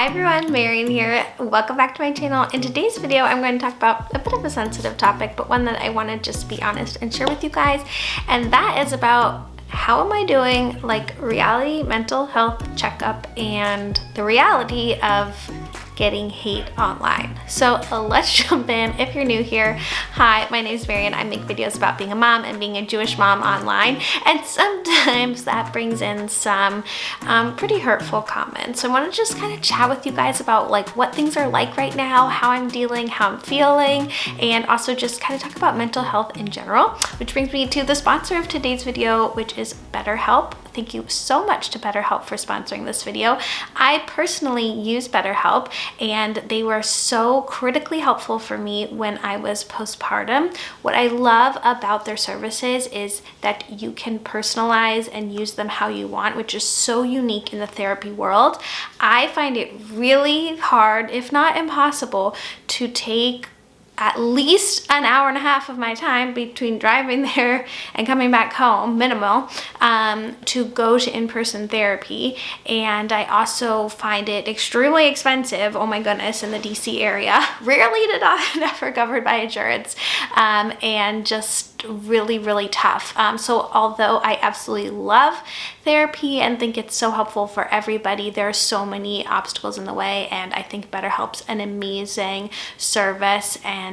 Hi everyone, Marian here. Welcome back to my channel. In today's video, I'm going to talk about a bit of a sensitive topic, but one that I want to just be honest and share with you guys. And that is about how am I doing, like reality mental health checkup and the reality of getting hate online. So let's jump in. If you're new here, hi, my name is Marian. I make videos about being a mom and being a Jewish mom online, and sometimes that brings in some pretty hurtful comments. So I want to just kind of chat with you guys about like what things are like right now, how I'm dealing, how I'm feeling, and also just kind of talk about mental health in general, which brings me to the sponsor of today's video, which is BetterHelp. Thank you so much to BetterHelp for sponsoring this video. I personally use BetterHelp, and they were so critically helpful for me when I was postpartum. What I love about their services is that you can personalize and use them how you want, which is so unique in the therapy world. I find it really hard, if not impossible, to take at least an hour and a half of my time between driving there and coming back home, minimal, to go to in-person therapy. And I also find it extremely expensive, oh my goodness, in the DC area. Rarely did I never covered by insurance, and just really tough. So although I absolutely love therapy and think it's so helpful for everybody, there are so many obstacles in the way, and I think BetterHelp's an amazing service and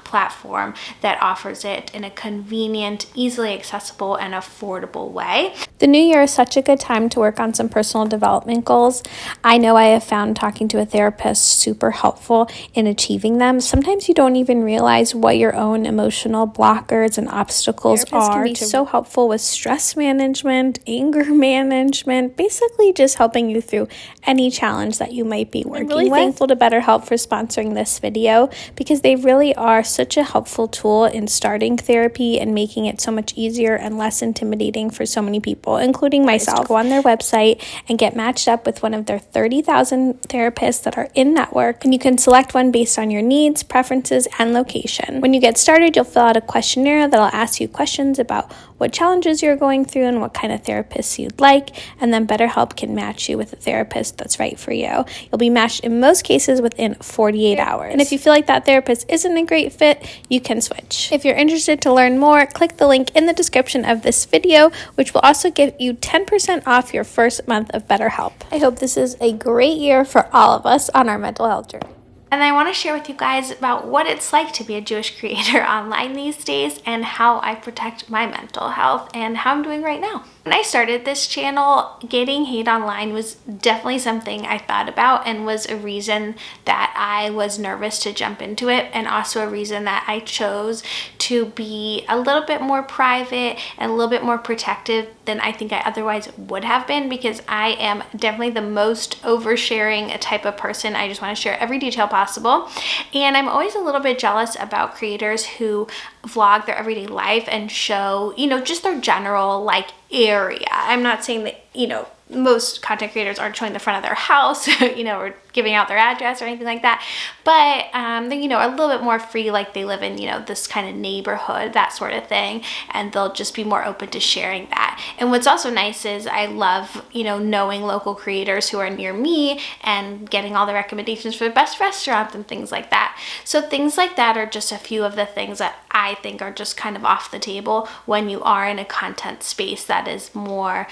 platform that offers it in a convenient, easily accessible, and affordable way. The new year is such a good time to work on some personal development goals. I know I have found talking to a therapist super helpful in achieving them. Sometimes you don't even realize what your own emotional blockers and obstacles are. Can be so helpful with stress management, anger management, basically just helping you through any challenge that you might be working with. I'm really thankful to BetterHelp for sponsoring this video because they really are such a helpful tool in starting therapy and making it so much easier and less intimidating for so many people, including myself. Go on their website and get matched up with one of their 30,000 therapists that are in network, and you can select one based on your needs, preferences, and location. When you get started, you'll fill out a questionnaire that'll ask you questions about what challenges you're going through and what kind of therapists you'd like, and then BetterHelp can match you with a therapist that's right for you. You'll be matched in most cases within 48 hours. And if you feel like that therapist isn't a great fit, you can switch. If you're interested to learn more, click the link in the description of this video, which will also give you 10% off your first month of BetterHelp. I hope this is a great year for all of us on our mental health journey. And I want to share with you guys about what it's like to be a Jewish creator online these days and how I protect my mental health and how I'm doing right now. When I started this channel, getting hate online was definitely something I thought about and was a reason that I was nervous to jump into it, and also a reason that I chose to be a little bit more private and a little bit more protective than I think I otherwise would have been, because I am definitely the most oversharing type of person. I just want to share every detail possible, and I'm always a little bit jealous about creators who vlog their everyday life and show, just their general area. I'm not saying that, most content creators aren't showing the front of their house, or giving out their address or anything like that. But they, are a little bit more free, like they live in, this kind of neighborhood, that sort of thing. And they'll just be more open to sharing that. And what's also nice is I love, knowing local creators who are near me and getting all the recommendations for the best restaurants and things like that. So things like that are just a few of the things that I think are just kind of off the table when you are in a content space that is more,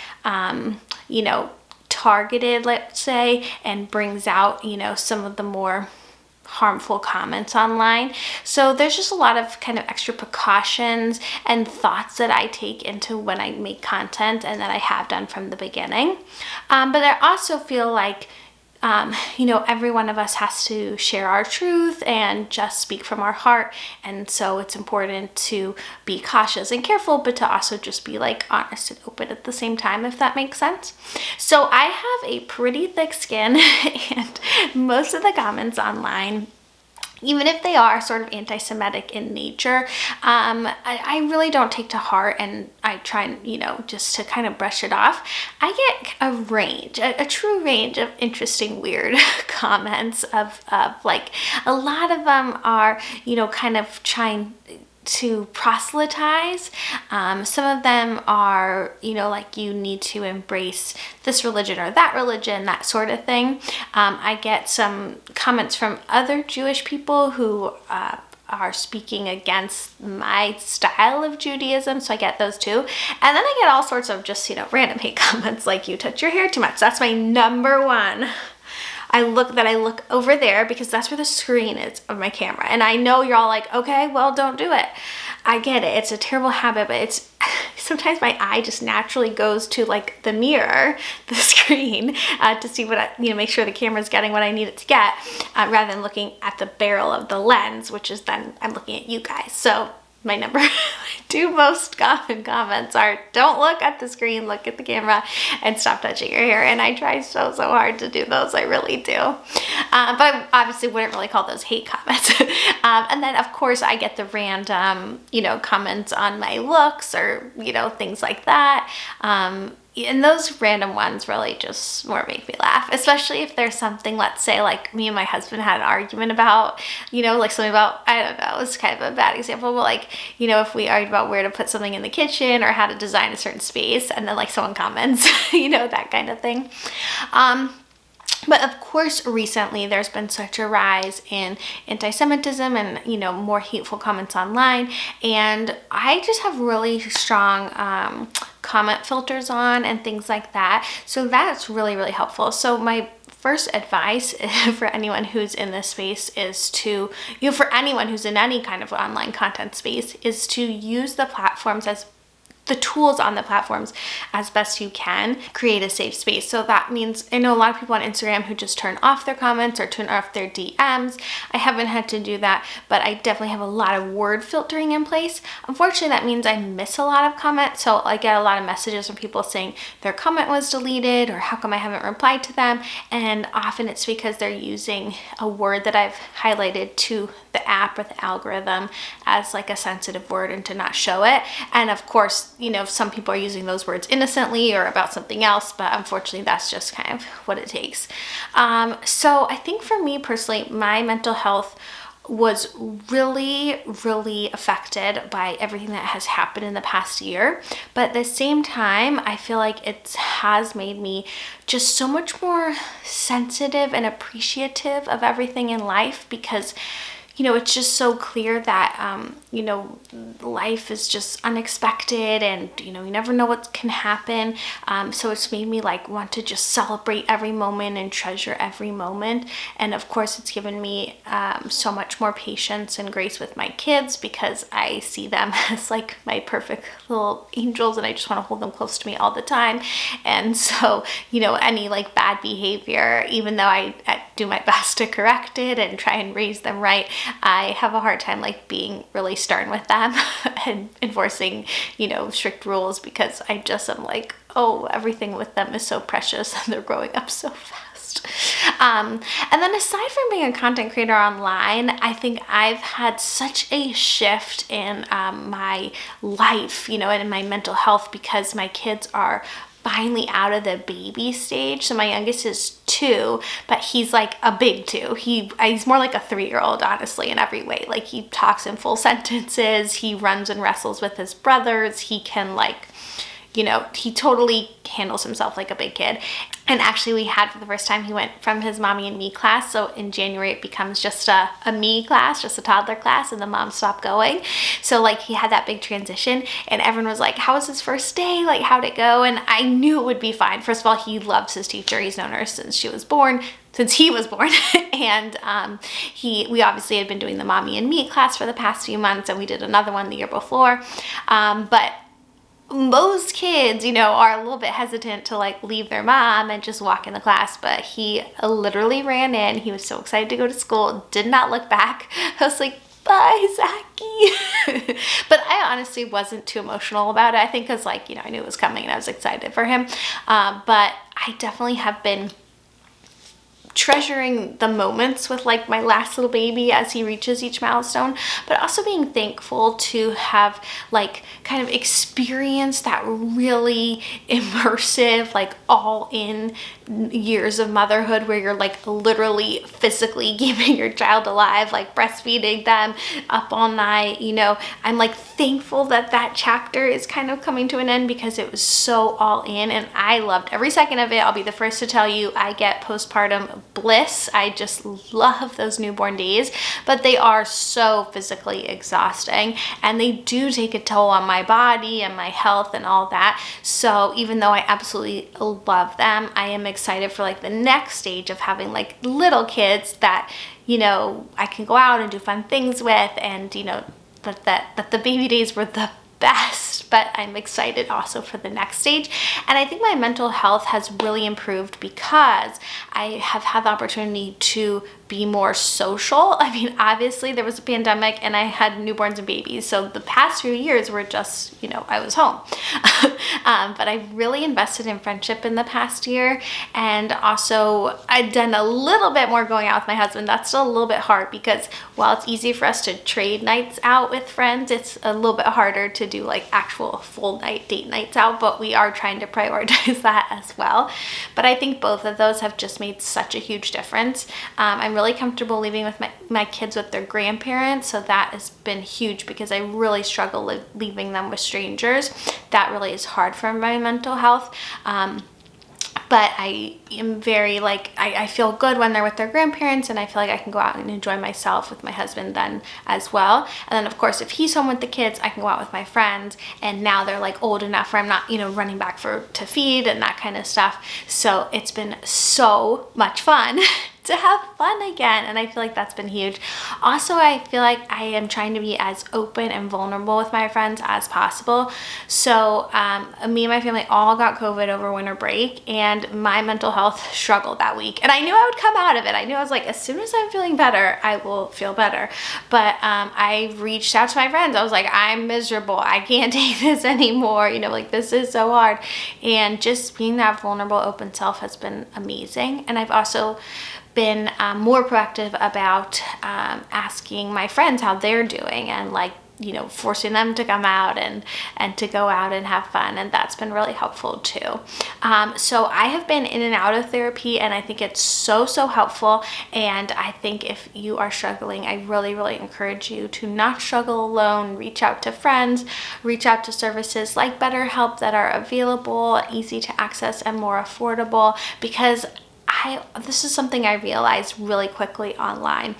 targeted, let's say, and brings out, some of the more harmful comments online. So there's just a lot of kind of extra precautions and thoughts that I take into when I make content, and that I have done from the beginning. But I also feel like every one of us has to share our truth and just speak from our heart. And so it's important to be cautious and careful, but to also just be honest and open at the same time, if that makes sense. So I have a pretty thick skin, and most of the comments online, even if they are sort of anti-Semitic in nature, I really don't take to heart, and I try, just to kind of brush it off. I get a true range of interesting, weird comments of a lot of them are, kind of trying to proselytize. Some of them are, you know, like you need to embrace this religion or that religion, that sort of thing. I get some comments from other Jewish people who are speaking against my style of Judaism, so I get those too. And then I get all sorts of just, you know, random hate comments like, you touch your hair too much. That's my number one. I look over there because that's where the screen is of my camera. And I know you're all like, okay, well, don't do it. I get it. It's a terrible habit, but it's sometimes my eye just naturally goes to like the mirror, the screen, to see what make sure the camera's getting what I need it to get, rather than looking at the barrel of the lens, which is then I'm looking at you guys. So my number two most common comments are, don't look at the screen, look at the camera, and stop touching your hair. And I try so hard to do those. I really do. But I obviously wouldn't really call those hate comments. And then of course I get the random, you know, comments on my looks or, you know, things like that. And those random ones really just more make me laugh, especially if there's something, let's say like me and my husband had an argument about, you know, like something about, I don't know, it's kind of a bad example, but like, you know, if we argued about where to put something in the kitchen or how to design a certain space, and then like someone comments, you know, that kind of thing. But of course, recently there's been such a rise in anti-Semitism and, you know, more hateful comments online. And I just have really strong comment filters on and things like that. So that's really, really helpful. So my first advice for anyone who's in this space is to, you know, for anyone who's in any kind of online content space, is to use the platforms as the tools on the platforms as best you can. Create a safe space. So that means, I know a lot of people on Instagram who just turn off their comments or turn off their DMs. I haven't had to do that, but I definitely have a lot of word filtering in place. Unfortunately, that means I miss a lot of comments. So I get a lot of messages from people saying their comment was deleted or how come I haven't replied to them. And often it's because they're using a word that I've highlighted to the app or the algorithm as like a sensitive word and to not show it. And of course, you know, some people are using those words innocently or about something else, but unfortunately that's just kind of what it takes. So I think for me personally, my mental health was really, really affected by everything that has happened in the past year. But at the same time, I feel like it has made me just so much more sensitive and appreciative of everything in life, because you know, it's just so clear that, you know, life is just unexpected and, you know, you never know what can happen. So it's made me like want to just celebrate every moment and treasure every moment. And of course, it's given me so much more patience and grace with my kids, because I see them as like my perfect little angels and I just want to hold them close to me all the time. And so, you know, any like bad behavior, even though I do my best to correct it and try and raise them right, I have a hard time like being really stern with them and enforcing, you know, strict rules, because I just am like, oh, everything with them is so precious and they're growing up so fast. And then aside from being a content creator online, I think I've had such a shift in my life, you know, and in my mental health, because my kids are finally out of the baby stage. So my youngest is 2, but he's like a big 2. He's more like a 3-year-old, honestly, in every way. Like he talks in full sentences. He runs and wrestles with his brothers. He can like, you know, he totally handles himself like a big kid. And actually we had, for the first time, he went from his mommy and me class. So in January it becomes just a me class, just a toddler class, and the mom stopped going. So like he had that big transition and everyone was like, how was his first day? Like, how'd it go? And I knew it would be fine. First of all, he loves his teacher. He's known her since he was born. And we obviously had been doing the mommy and me class for the past few months, and we did another one the year before. But most kids, you know, are a little bit hesitant to like leave their mom and just walk in the class, but he literally ran in. He was so excited to go to school, did not look back. I was like, bye, Zachy. But I honestly wasn't too emotional about it. I think because like, you know, I knew it was coming and I was excited for him. But I definitely have been treasuring the moments with like my last little baby as he reaches each milestone, but also being thankful to have like kind of experienced that really immersive, like all in years of motherhood where you're like literally physically keeping your child alive, like breastfeeding them up all night. You know, I'm like thankful that that chapter is kind of coming to an end because it was so all in and I loved every second of it. I'll be the first to tell you, I get postpartum bliss. I just love those newborn days, but they are so physically exhausting and they do take a toll on my body and my health and all that. So even though I absolutely love them, I am excited for like the next stage of having like little kids that, you know, I can go out and do fun things with, and you know, that the baby days were the best, but I'm excited also for the next stage. And I think my mental health has really improved because I have had the opportunity to be more social. I mean, obviously there was a pandemic and I had newborns and babies, so the past few years were just, you know, I was home. But I really invested in friendship in the past year, and also I'd done a little bit more going out with my husband. That's still a little bit hard because while it's easy for us to trade nights out with friends, it's a little bit harder to do like actual full night date nights out, but we are trying to prioritize that as well. But I think both of those have just made such a huge difference. I'm really comfortable leaving with my kids with their grandparents, so that has been huge because I really struggle leaving them with strangers. That really is hard for my mental health. But I am very like, I feel good when they're with their grandparents, and I feel like I can go out and enjoy myself with my husband then as well. And then of course, if he's home with the kids, I can go out with my friends, and now they're like old enough where I'm not, you know, running back to feed and that kind of stuff. So it's been so much fun to have fun again, and I feel like that's been huge. Also, I feel like I am trying to be as open and vulnerable with my friends as possible. So me and my family all got COVID over winter break, and my mental health struggled that week, and I knew I would come out of it. I knew I was like, as soon as I'm feeling better, I will feel better. But I reached out to my friends. I was like, I'm miserable, I can't take this anymore, you know, like this is so hard. And just being that vulnerable, open self has been amazing. And I've also been more proactive about asking my friends how they're doing, and like, you know, forcing them to come out and to go out and have fun, and that's been really helpful too. So I have been in and out of therapy, and I think it's so helpful. And I think if you are struggling, I really encourage you to not struggle alone. Reach out to friends, reach out to services like BetterHelp that are available, easy to access, and more affordable, because this is something I realized really quickly online.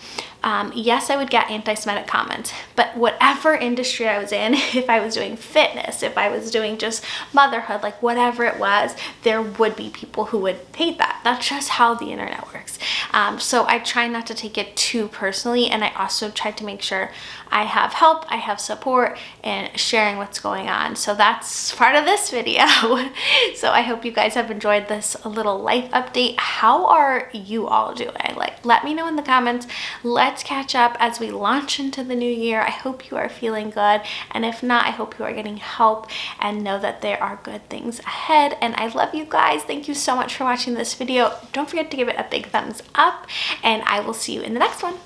Yes, I would get anti-Semitic comments, but whatever industry I was in, if I was doing fitness, if I was doing just motherhood, like whatever it was, there would be people who would hate that. That's just how the internet works. So I try not to take it too personally, and I also try to make sure I have help, I have support, and sharing what's going on. So that's part of this video. So I hope you guys have enjoyed this little life update. How are you all doing? Like, let me know in the comments. Let's catch up as we launch into the new year. I hope you are feeling good, and if not, I hope you are getting help and know that there are good things ahead. And I love you guys. Thank you so much for watching this video. Don't forget to give it a big thumbs up, and I will see you in the next one.